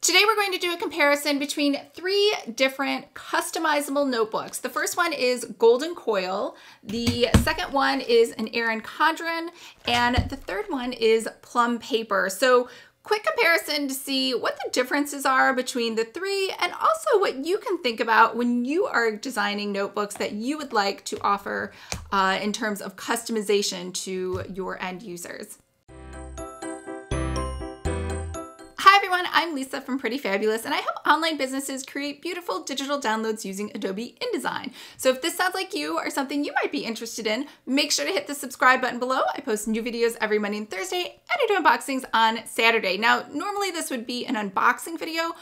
Today we're going to do a comparison between 3 different customizable notebooks. The first one is Golden Coil, the second one is an Erin Condren, and the third one is Plum Paper. So quick comparison to see what the differences are between the 3 and also what you can think about when you are designing notebooks that you would like to offer in terms of customization to your end users. Hi everyone, I'm Lisa from Pretty Fabulous, and I help online businesses create beautiful digital downloads using Adobe InDesign. So if this sounds like you or something you might be interested in, make sure to hit the subscribe button below. I post new videos every Monday and Thursday, and I do unboxings on Saturday. Now, normally this would be an unboxing video,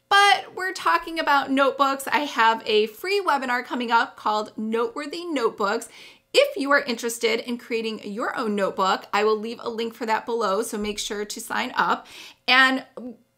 but we're talking about notebooks. I have a free webinar coming up called Noteworthy Notebooks. If you are interested in creating your own notebook, I will leave a link for that below, so make sure to sign up. And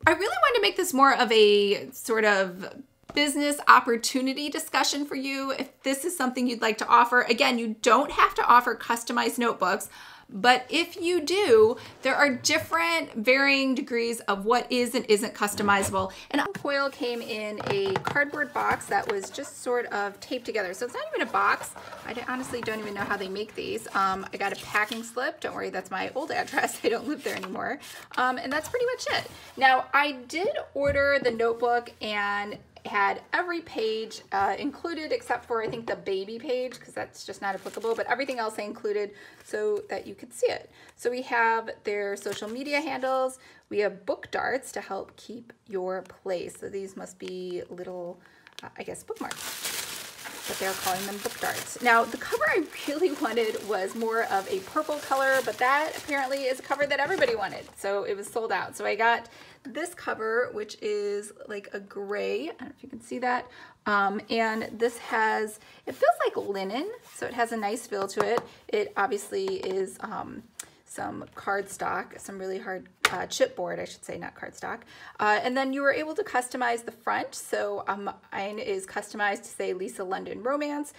I really want to make this more of a sort of business opportunity discussion for you. If this is something you'd like to offer, again, you don't have to offer customized notebooks, but if you do, there are different varying degrees of what is and isn't customizable. And Coil came in a cardboard box that was just sort of taped together. So it's not even a box. I honestly don't even know how they make these. I got a packing slip. Don't worry, that's my old address. I don't live there anymore. And that's pretty much it. Now, I did order the notebook and had every page included except for I think the baby page, because that's just not applicable, but everything else I included so that you could see it. So we have their social media handles, we have book darts to help keep your place. So these must be little, I guess, bookmarks, but they're calling them book darts. Now the cover I really wanted was more of a purple color, but that apparently is a cover that everybody wanted, so it was sold out. So I got this cover, which is like a gray, I don't know if you can see that, and this has, it feels like linen, so it has a nice feel to it. It obviously is some cardstock, some really hard chipboard, I should say, not cardstock. And then you were able to customize the front. So mine is customized to say Lisa London Romance.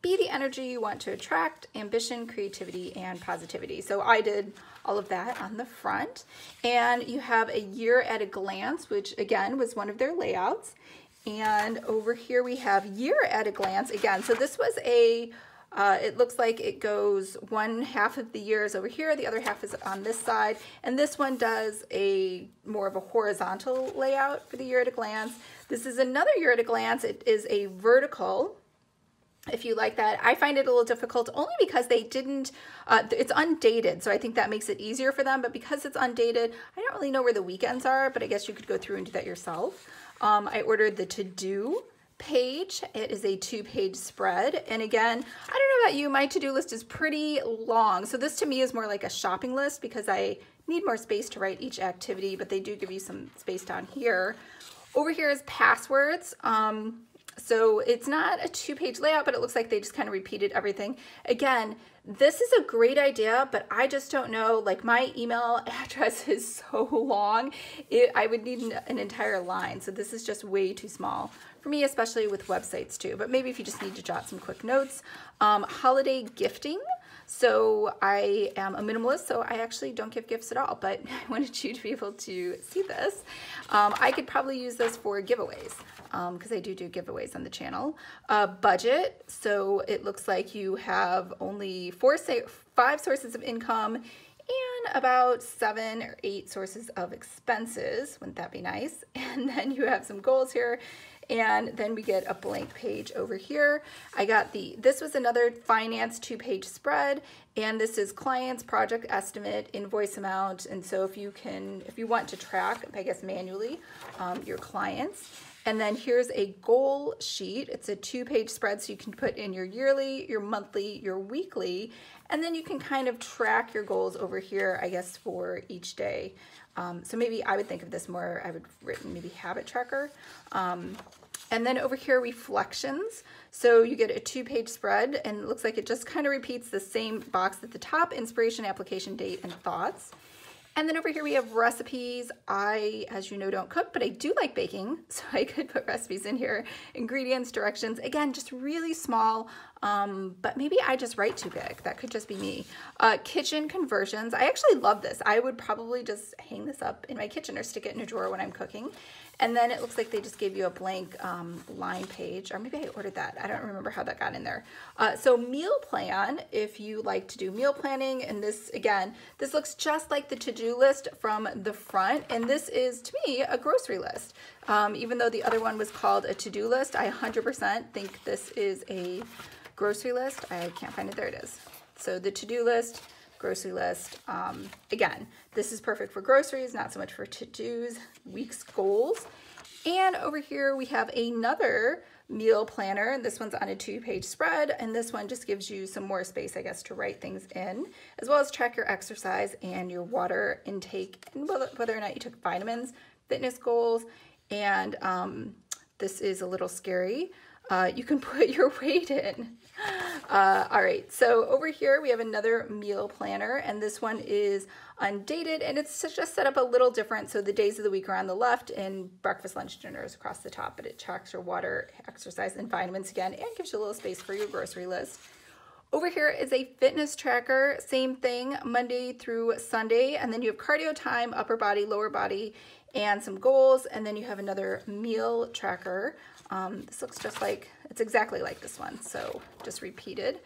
Be the energy you want to attract, ambition, creativity, and positivity. So I did all of that on the front. And you have a year at a glance, which again was one of their layouts. And over here we have year at a glance again. So this was a it looks like it goes one half of the year is over here, the other half is on this side, and this one does a more of a horizontal layout for the year at a glance. This is another year at a glance. It is a vertical, if you like that. I find it a little difficult only because they didn't, it's undated, so I think that makes it easier for them, but because it's undated, I don't really know where the weekends are, but I guess you could go through and do that yourself. I ordered the to-do page. It is a 2-page spread, and again, I don't know about you, my to-do list is pretty long, so this to me is more like a shopping list because I need more space to write each activity, but they do give you some space down here. Over here is passwords. So it's not a 2-page layout, but it looks like they just kind of repeated everything. Again, this is a great idea, but I just don't know, like my email address is so long, I would need an entire line. So this is just way too small for me, especially with websites too. But maybe if you just need to jot some quick notes. Holiday gifting. So I am a minimalist, so I actually don't give gifts at all, but I wanted you to be able to see this. I could probably use this for giveaways because I do giveaways on the channel. Budget, so it looks like you have only 5 sources of income and about 7 or 8 sources of expenses. Wouldn't that be nice? And then you have some goals here. And then we get a blank page over here. I got this was another finance 2-page spread, and this is clients, project estimate, invoice amount, and so if you want to track, I guess manually, your clients. And then here's a goal sheet. It's a 2-page spread, so you can put in your yearly, your monthly, your weekly, and then you can kind of track your goals over here, I guess, for each day. So maybe I would think of this more, I would written maybe habit tracker. And then over here, reflections. So you get a 2-page spread, and it looks like it just kind of repeats the same box at the top: inspiration, application date, and thoughts. And then over here we have recipes. I, as you know, don't cook, but I do like baking, so I could put recipes in here. Ingredients, directions, again, just really small. but maybe I just write too big. That could just be me. Kitchen conversions. I actually love this. I would probably just hang this up in my kitchen or stick it in a drawer when I'm cooking. And then it looks like they just gave you a blank line page, or maybe I ordered that. I don't remember how that got in there. So meal plan, if you like to do meal planning, and this, again, this looks just like the to-do list from the front, and this is, to me, a grocery list. Even though the other one was called a to-do list, I 100% think this is a grocery list. I can't find it. There it is. So the to-do list, grocery list. Again, this is perfect for groceries, not so much for to-dos, week's goals. And over here we have another meal planner, and this one's on a 2-page spread, and this one just gives you some more space, I guess, to write things in, as well as track your exercise and your water intake, and whether or not you took vitamins, fitness goals, and this is a little scary. You can put your weight in. All right, so over here we have another meal planner, and this one is undated, and it's just set up a little different. So the days of the week are on the left, and breakfast, lunch, dinner is across the top, but it tracks your water, exercise, and vitamins again, and gives you a little space for your grocery list. Over here is a fitness tracker, same thing, Monday through Sunday, and then you have cardio time, upper body, lower body, and some goals, and then you have another meal tracker. This looks just like, it's exactly like this one, so just repeated.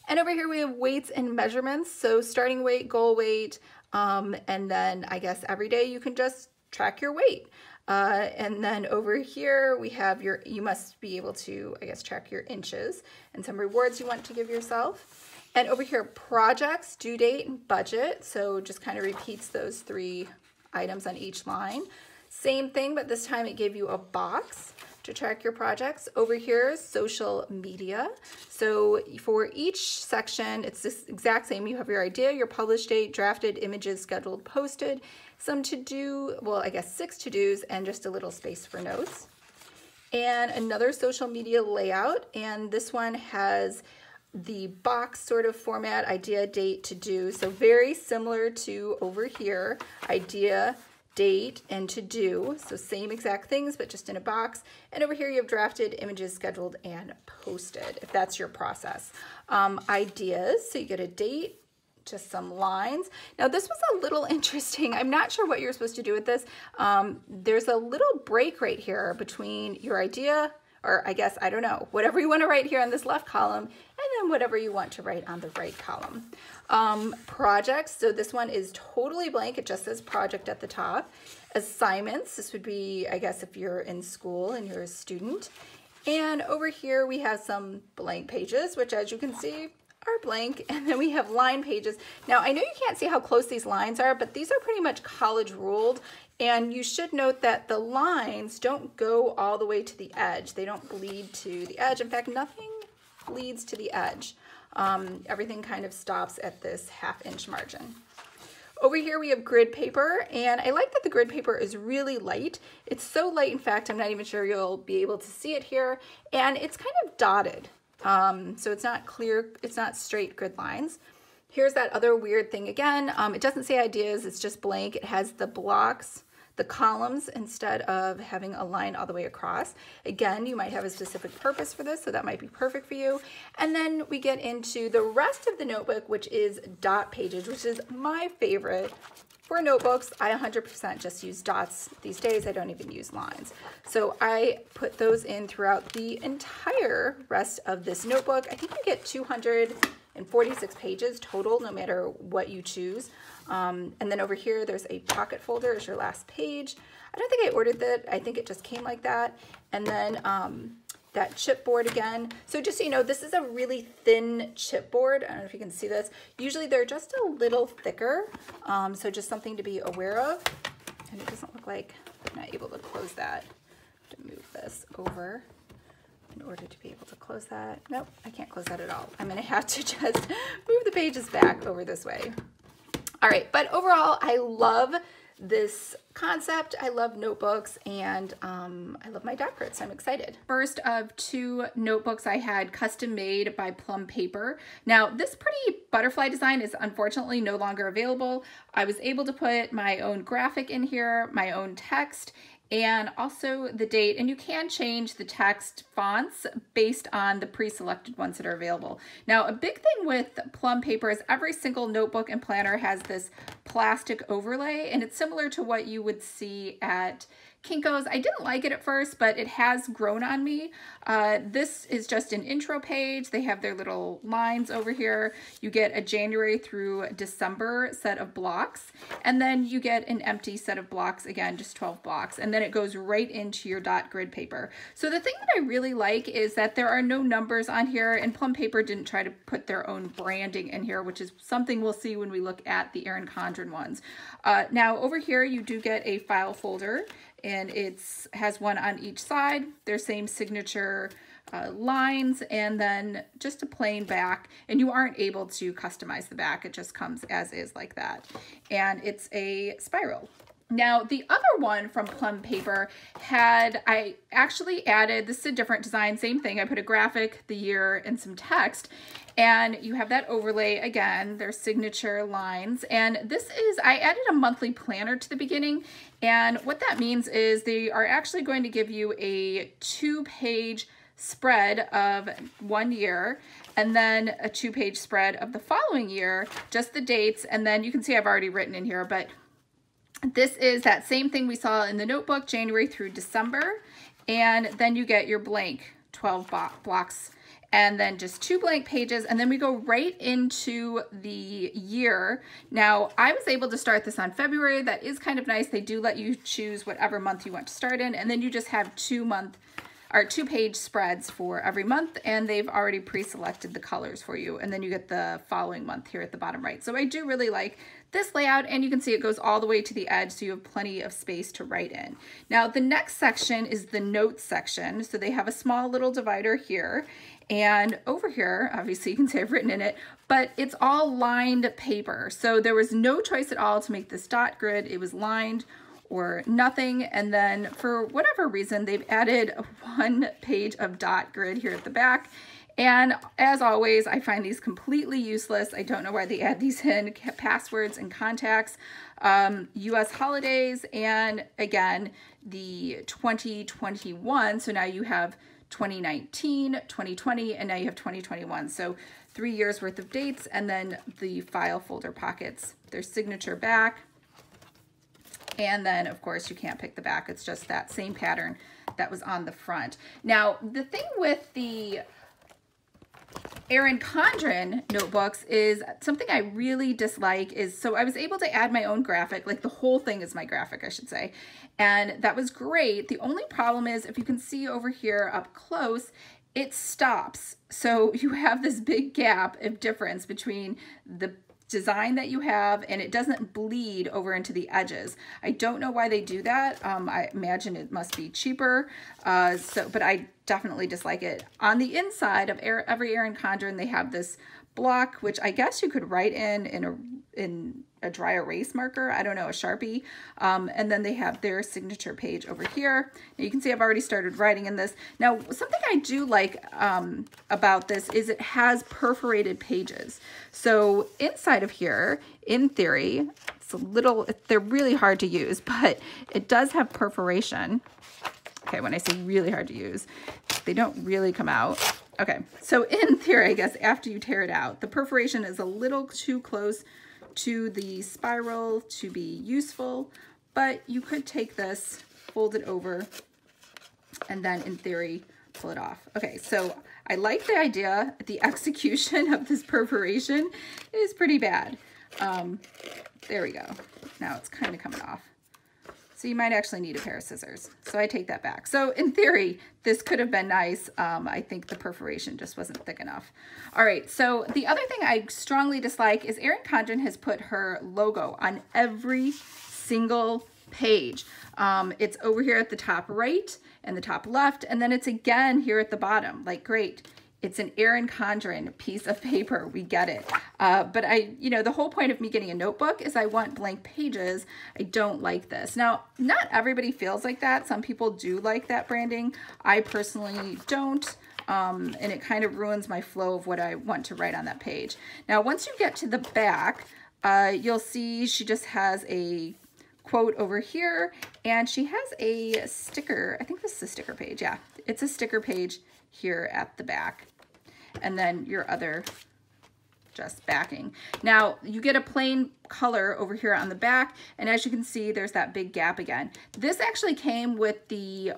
And over here we have weights and measurements, so starting weight, goal weight, and then I guess every day you can just track your weight. And then over here we have you must be able to, I guess, track your inches and some rewards you want to give yourself. And over here, projects, due date, and budget, so just kind of repeats those 3 items on each line. Same thing, but this time it gave you a box to track your projects. Over here is social media. So for each section, it's this exact same. You have your idea, your published date, drafted, images, scheduled, posted, some to-do, well, I guess 6 to-dos, and just a little space for notes. And another social media layout, and this one has the box sort of format, idea, date, to-do. So very similar to over here, idea, date, and to do. So same exact things, but just in a box. And over here you have drafted, images, scheduled, and posted, if that's your process. Ideas, so you get a date, just some lines. Now this was a little interesting. I'm not sure what you're supposed to do with this. There's a little break right here between your idea, or I guess, I don't know, whatever you want to write here on this left column, and then whatever you want to write on the right column. Projects, so this one is totally blank. It just says project at the top. Assignments, this would be, I guess, if you're in school and you're a student. And over here we have some blank pages, which as you can see are blank, and then we have line pages. Now I know you can't see how close these lines are, but these are pretty much college ruled, and you should note that the lines don't go all the way to the edge. They don't bleed to the edge. In fact, nothing bleeds to the edge. Everything kind of stops at this 1/2 inch margin. Over here we have grid paper, and I like that the grid paper is really light. It's so light, in fact, I'm not even sure you'll be able to see it here, and it's kind of dotted. So it's not clear, it's not straight grid lines. Here's that other weird thing again. It doesn't say ideas, it's just blank. It has the blocks, the columns, instead of having a line all the way across. Again, you might have a specific purpose for this, so that might be perfect for you. And then we get into the rest of the notebook, which is dot pages, which is my favorite. For notebooks, I 100% just use dots these days. I don't even use lines. So I put those in throughout the entire rest of this notebook. I think you get 246 pages total, no matter what you choose. And then over here, there's a pocket folder as your last page. I don't think I ordered that. I think it just came like that. And then that chipboard again. So just so you know, this is a really thin chipboard. I don't know if you can see this. Usually they're just a little thicker. So just something to be aware of. And it doesn't look like I'm not able to close that. To move this over in order to be able to close that. Nope, I can't close that at all. I'm gonna have to just move the pages back over this way. All right, but overall, I love this concept. I love notebooks, and I love my dot grid, so I'm excited. First of 2 notebooks I had custom made by Plum Paper. Now, this pretty butterfly design is unfortunately no longer available. I was able to put my own graphic in here, my own text, and also the date, and you can change the text fonts based on the pre-selected ones that are available. Now, a big thing with Plum Paper is every single notebook and planner has this plastic overlay, and it's similar to what you would see at Kinko's. I didn't like it at first, but it has grown on me. This is just an intro page. They have their little lines over here. You get a January through December set of blocks, and then you get an empty set of blocks, again, just 12 blocks, and then it goes right into your dot grid paper. So the thing that I really like is that there are no numbers on here, and Plum Paper didn't try to put their own branding in here, which is something we'll see when we look at the Erin Condren ones. Now over here you do get a file folder, and it has one on each side, their same signature lines, and then just a plain back, and you aren't able to customize the back. It just comes as is like that, and it's a spiral. Now, the other one from Plum Paper I actually added, this is a different design, same thing. I put a graphic, the year, and some text, and you have that overlay again, their signature lines. And this is, I added a monthly planner to the beginning, and what that means is they are actually going to give you a 2-page spread of 1 year, and then a 2-page spread of the following year, just the dates, and then you can see I've already written in here, but this is that same thing we saw in the notebook, January through December, and then you get your blank 12 blocks, and then just 2 blank pages, and then we go right into the year. Now, I was able to start this on February. That is kind of nice. They do let you choose whatever month you want to start in, and then you just have 2-page spreads for every month, and they've already pre-selected the colors for you, and then you get the following month here at the bottom right. So I do really like this layout, and you can see it goes all the way to the edge, so you have plenty of space to write in. Now, the next section is the notes section. So they have a small little divider here, and over here, obviously you can see I've written in it, but it's all lined paper. So there was no choice at all to make this dot grid. It was lined or nothing, and then for whatever reason they've added 1 page of dot grid here at the back, and as always I find these completely useless. I don't know why they add these in, passwords and contacts, US holidays, and again the 2021, so now you have 2019, 2020, and now you have 2021, so 3 years worth of dates, and then the file folder pockets, their signature back. And then, of course, you can't pick the back. It's just that same pattern that was on the front. Now, the thing with the Erin Condren notebooks is something I really dislike is, so I was able to add my own graphic, like the whole thing is my graphic, I should say. And that was great. The only problem is, if you can see over here up close, it stops. So you have this big gap of difference between the design that you have, and it doesn't bleed over into the edges. I don't know why they do that. I imagine it must be cheaper, but I definitely dislike it. On the inside of every Erin Condren, they have this block, which I guess you could write in a dry erase marker, I don't know, a Sharpie, and then they have their signature page over here. Now you can see I've already started writing in this. Now, something I do like about this is it has perforated pages. So inside of here, in theory, it's a little, they're really hard to use, but it does have perforation. Okay, when I say really hard to use, they don't really come out. Okay, so in theory, I guess after you tear it out, the perforation is a little too close to the spiral to be useful, but you could take this, fold it over, and then in theory, pull it off. Okay, so I like the idea. The execution of this perforation is pretty bad. There we go. Now it's kind of coming off. So you might actually need a pair of scissors. So I take that back. So in theory, this could have been nice. I think the perforation just wasn't thick enough. All right, so the other thing I strongly dislike is Erin Condren has put her logo on every single page. It's over here at the top right and the top left, and then it's again here at the bottom. Like, great. It's an Erin Condren piece of paper. We get it. But the whole point of me getting a notebook is I want blank pages. I don't like this. Now, not everybody feels like that. Some people do like that branding. I personally don't. And it kind of ruins my flow of what I want to write on that page. Now, once you get to the back, you'll see she just has a quote over here, and she has a sticker. I think this is a sticker page. Yeah, it's a sticker page here at the back. And then your other just backing. Now you get a plain color over here on the back, and as you can see, there's that big gap again. This actually came with the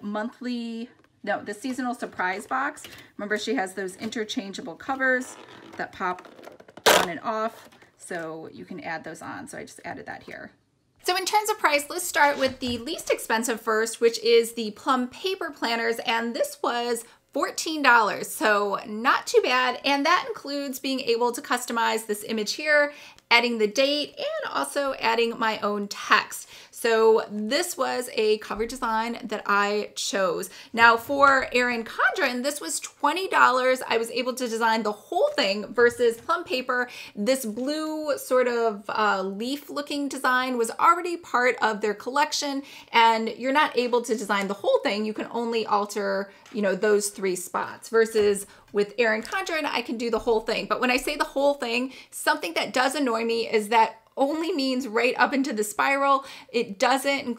the seasonal surprise box. Remember, she has those interchangeable covers that pop on and off, so you can add those on. So I just added that here. So in terms of price, let's start with the least expensive first, which is the Plum Paper planners, and this was $14, so not too bad. And that includes being able to customize this image here, adding the date, and also adding my own text. So this was a cover design that I chose. Now for Erin Condren, this was $20. I was able to design the whole thing versus Plum Paper. This blue sort of leaf looking design was already part of their collection, and you're not able to design the whole thing. You can only alter, you know, those 3 spots versus with Erin Condren, I can do the whole thing. But when I say the whole thing, something that does annoy me is that only means right up into the spiral. It doesn't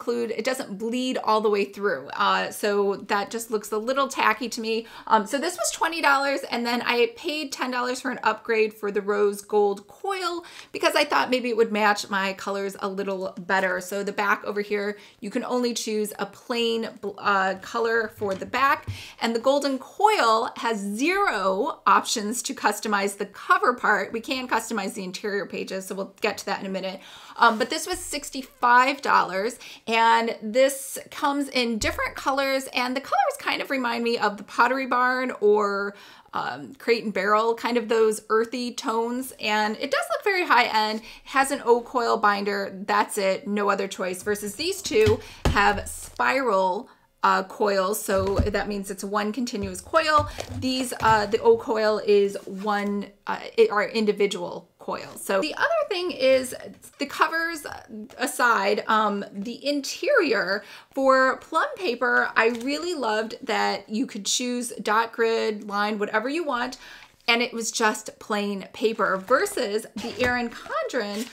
bleed all the way through. So that just looks a little tacky to me. So this was $20, and then I paid $10 for an upgrade for the rose gold coil because I thought maybe it would match my colors a little better. So the back over here, you can only choose a plain color for the back, and the golden coil has 0 options to customize the cover part. We can customize the interior pages, so we'll get to that in a minute. But this was $65, and this comes in different colors, and the colors kind of remind me of the Pottery Barn or Crate and Barrel, kind of those earthy tones, and it does look very high end. It has an O coil binder. That's it, no other choice, versus these two have spiral coils, so that means it's one continuous coil. These the O coil is one are individual coils. So the other thing is, the covers aside, the interior for Plum Paper, I really loved that you could choose dot, grid, line, whatever you want, and it was just plain paper, versus the Erin Condren,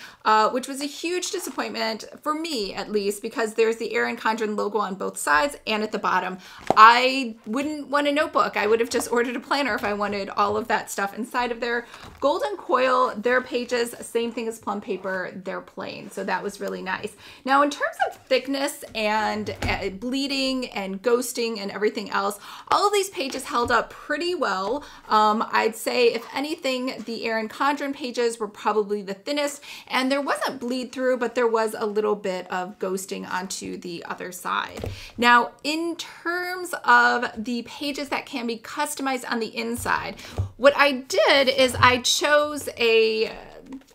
which was a huge disappointment for me, at least, because there's the Erin Condren logo on both sides and at the bottom. I wouldn't want a notebook. I would have just ordered a planner if I wanted all of that stuff inside of there. Golden Coil, their pages, same thing as Plum Paper, they're plain. So that was really nice. Now, in terms of thickness and bleeding and ghosting and everything else, all of these pages held up pretty well. I'd say, if anything, the Erin Condren pages were probably the thinnest, and there wasn't bleed through, but there was a little bit of ghosting onto the other side. Now, in terms of the pages that can be customized on the inside, what I did is I chose a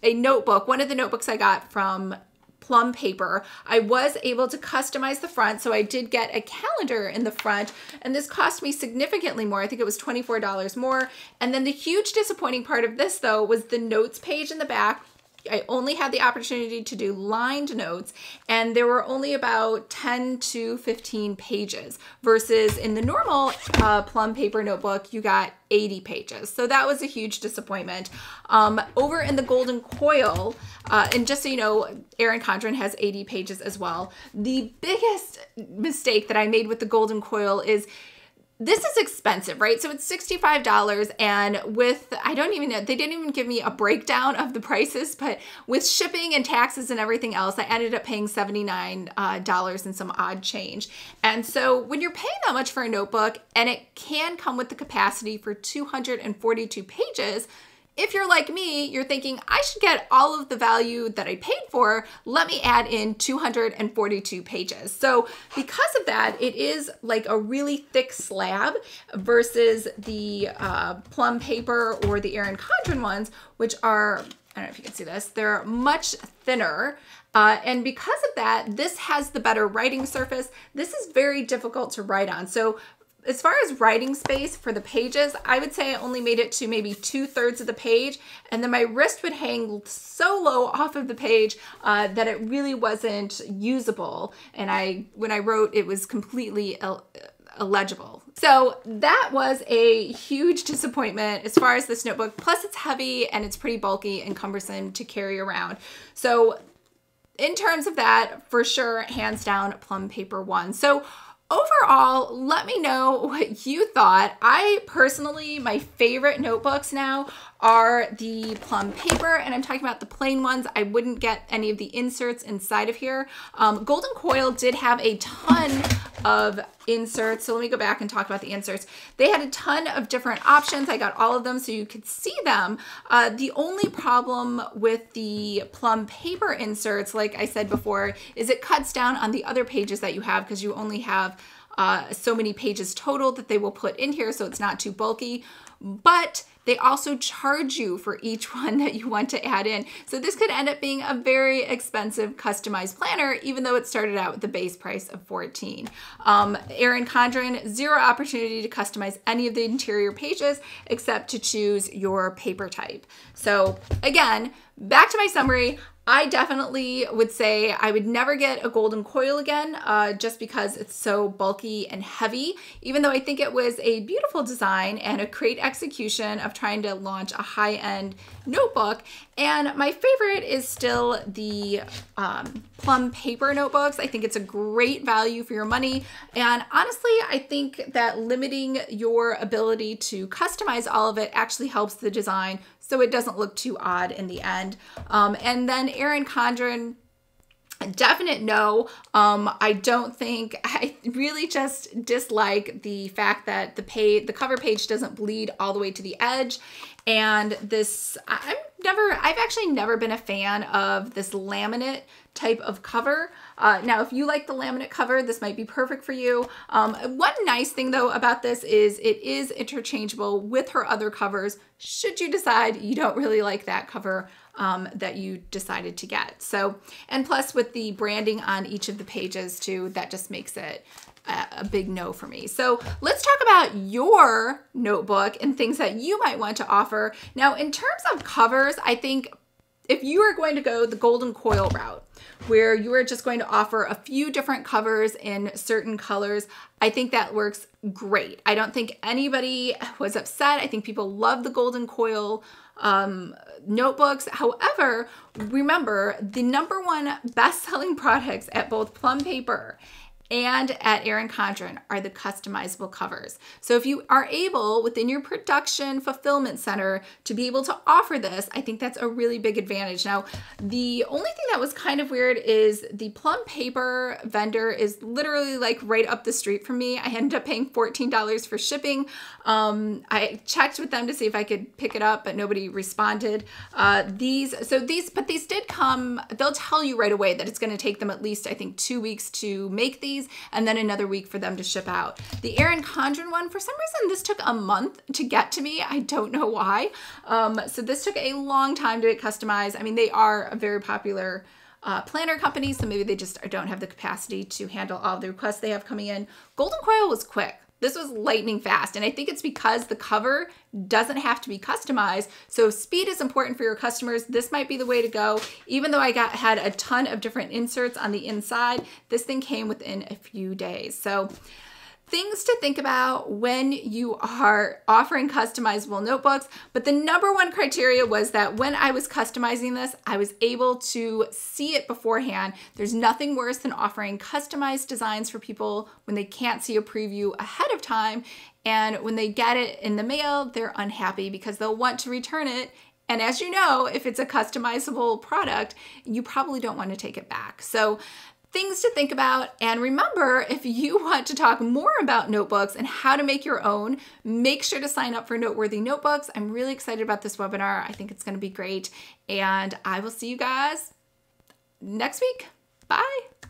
notebook, one of the notebooks I got from Plum Paper. I was able to customize the front, so I did get a calendar in the front, and this cost me significantly more. I think it was $24 more. And then the huge disappointing part of this, though, was the notes page in the back. I only had the opportunity to do lined notes, and there were only about 10 to 15 pages, versus in the normal Plum Paper notebook, you got 80 pages. So that was a huge disappointment. Over in the Golden Coil, and just so you know, Erin Condren has 80 pages as well. The biggest mistake that I made with the Golden Coil is, this is expensive, right? So it's $65, and with, I don't even know, they didn't even give me a breakdown of the prices, but with shipping and taxes and everything else, I ended up paying $79 and some odd change. And so when you're paying that much for a notebook, and it can come with the capacity for 242 pages, if you're like me, you're thinking, I should get all of the value that I paid for, let me add in 242 pages. So because of that, it is like a really thick slab versus the Plum Paper or the Erin Condren ones, which are, I don't know if you can see this, they're much thinner. And because of that, this has the better writing surface. This is very difficult to write on. So as far as writing space for the pages, I would say I only made it to maybe 2/3 of the page, and then my wrist would hang so low off of the page that it really wasn't usable. And when I wrote, it was completely illegible. So that was a huge disappointment as far as this notebook. Plus it's heavy and it's pretty bulky and cumbersome to carry around. So in terms of that, for sure, hands down, Plum Paper won. So overall, let me know what you thought. I personally, my favorite notebooks now are the Plum Paper, and I'm talking about the plain ones. I wouldn't get any of the inserts inside of here. Golden Coil did have a ton of inserts, so let me go back and talk about the inserts. They had a ton of different options. I got all of them so you could see them. The only problem with the Plum Paper inserts, like I said before, is it cuts down on the other pages that you have because you only have so many pages total that they will put in here, so it's not too bulky. But they also charge you for each one that you want to add in. So this could end up being a very expensive customized planner, even though it started out with the base price of $14. Erin Condren, zero opportunity to customize any of the interior pages except to choose your paper type. So again, back to my summary. I definitely would say I would never get a Golden Coil again, just because it's so bulky and heavy, even though I think it was a beautiful design and a great execution of trying to launch a high-end notebook. And my favorite is still the Plum Paper notebooks. I think it's a great value for your money. And honestly, I think that limiting your ability to customize all of it actually helps the design so it doesn't look too odd in the end. And then Erin Condren, definite no. I don't think, I really just dislike the fact that the cover page doesn't bleed all the way to the edge. And this, I've actually never been a fan of this laminate type of cover. Now, if you like the laminate cover, this might be perfect for you. One nice thing though about this is it is interchangeable with her other covers, should you decide you don't really like that cover that you decided to get. So, and plus with the branding on each of the pages too, that just makes it a big no for me. So let's talk about your notebook and things that you might want to offer. Now, in terms of covers, I think if you are going to go the Golden Coil route, where you are just going to offer a few different covers in certain colors, I think that works great. I don't think anybody was upset. I think people love the Golden Coil notebooks. However, remember the #1 best-selling products at both Plum Paper and at Erin Condren are the customizable covers. So if you are able within your production fulfillment center to be able to offer this, I think that's a really big advantage. Now, the only thing that was kind of weird is the Plum Paper vendor is literally like right up the street from me. I ended up paying $14 for shipping. I checked with them to see if I could pick it up, but nobody responded. But these did come, they'll tell you right away that it's gonna take them at least, I think, 2 weeks to make these, and then another week for them to ship out. The Erin Condren one, for some reason, this took a month to get to me. I don't know why. So this took a long time to get customized. I mean, they are a very popular planner company, so maybe they just don't have the capacity to handle all the requests they have coming in. Golden Coil was quick. This was lightning fast, and I think it's because the cover doesn't have to be customized. So if speed is important for your customers, this might be the way to go. Even though I had a ton of different inserts on the inside, this thing came within a few days. So things to think about when you are offering customizable notebooks. But the #1 criteria was that when I was customizing this, I was able to see it beforehand. There's nothing worse than offering customized designs for people when they can't see a preview ahead of time. And when they get it in the mail, they're unhappy because they'll want to return it. And as you know, if it's a customizable product, you probably don't want to take it back. So things to think about. And remember, if you want to talk more about notebooks and how to make your own, make sure to sign up for Noteworthy Notebooks. I'm really excited about this webinar. I think it's going to be great. And I will see you guys next week. Bye.